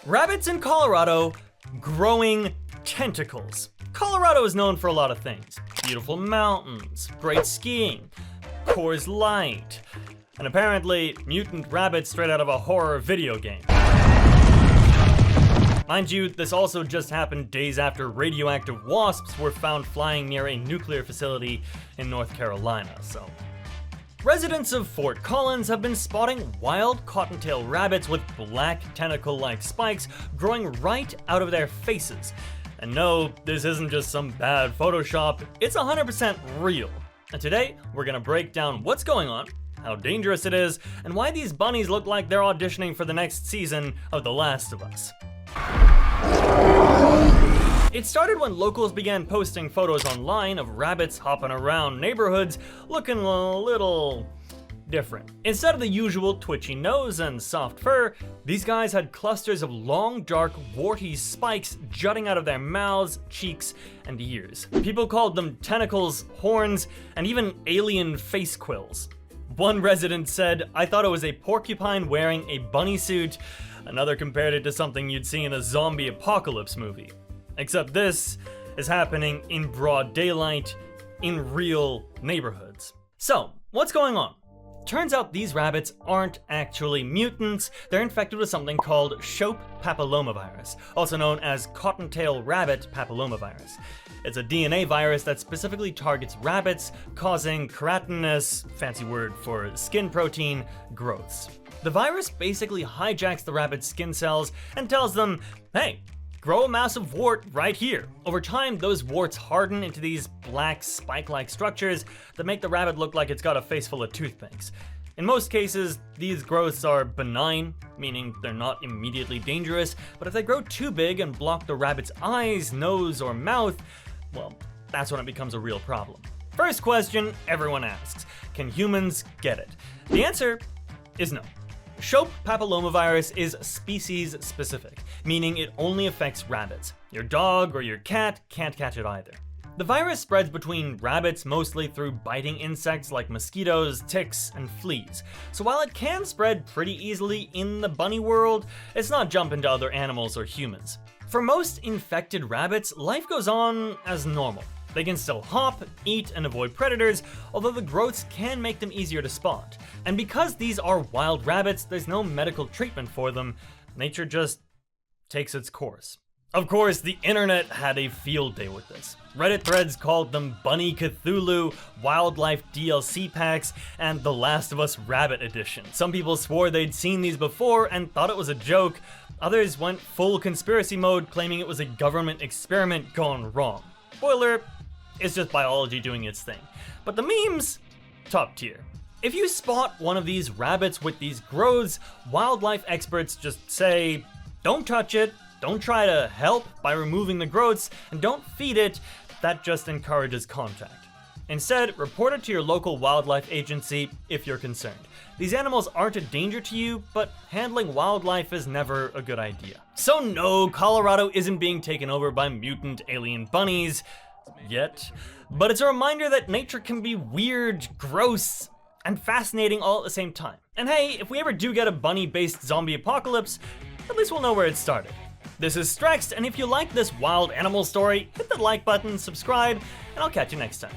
Rabbits in Colorado growing tentacles. Colorado is known for a lot of things. Beautiful mountains, great skiing, Coors Light, and apparently mutant rabbits straight out of a horror video game. Mind you, this also just happened days after radioactive wasps were found flying near a nuclear facility in North Carolina, so. Residents of Fort Collins have been spotting wild cottontail rabbits with black tentacle-like spikes growing right out of their faces. And no, this isn't just some bad Photoshop, it's 100% real. And today, we're gonna break down what's going on, how dangerous it is, and why these bunnies look like they're auditioning for the next season of The Last of Us. It started when locals began posting photos online of rabbits hopping around neighborhoods looking a little different. Instead of the usual twitchy nose and soft fur, these guys had clusters of long, dark, warty spikes jutting out of their mouths, cheeks, and ears. People called them tentacles, horns, and even alien face quills. One resident said, "I thought it was a porcupine wearing a bunny suit." Another compared it to something you'd see in a zombie apocalypse movie. Except this is happening in broad daylight in real neighborhoods. So, what's going on? Turns out these rabbits aren't actually mutants, they're infected with something called Shope papillomavirus, also known as cottontail rabbit papillomavirus. It's a DNA virus that specifically targets rabbits, causing keratinous, fancy word for skin protein, growths. The virus basically hijacks the rabbit's skin cells and tells them, hey, grow a massive wart right here. Over time, those warts harden into these black spike-like structures that make the rabbit look like it's got a face full of toothpicks. In most cases, these growths are benign, meaning they're not immediately dangerous, but if they grow too big and block the rabbit's eyes, nose, or mouth, well, that's when it becomes a real problem. First question everyone asks, can humans get it? The answer is no. Shope papillomavirus is species specific, meaning it only affects rabbits. Your dog or your cat can't catch it either. The virus spreads between rabbits mostly through biting insects like mosquitoes, ticks, and fleas. So while it can spread pretty easily in the bunny world, it's not jumping to other animals or humans. For most infected rabbits, life goes on as normal. They can still hop, eat, and avoid predators, although the growths can make them easier to spot. And because these are wild rabbits, there's no medical treatment for them. Nature just takes its course. Of course, the internet had a field day with this. Reddit threads called them Bunny Cthulhu, Wildlife DLC packs, and The Last of Us Rabbit Edition. Some people swore they'd seen these before and thought it was a joke. Others went full conspiracy mode, claiming it was a government experiment gone wrong. Spoiler, it's just biology doing its thing. But the memes, top tier. If you spot one of these rabbits with these growths, wildlife experts just say, don't touch it, don't try to help by removing the growths, and don't feed it. That just encourages contact. Instead, report it to your local wildlife agency if you're concerned. These animals aren't a danger to you, but handling wildlife is never a good idea. So no, Colorado isn't being taken over by mutant alien bunnies yet, but it's a reminder that nature can be weird, gross, and fascinating all at the same time. And hey, if we ever do get a bunny-based zombie apocalypse, at least we'll know where it started. This is Strexed, and if you like this wild animal story, hit the like button, subscribe, and I'll catch you next time.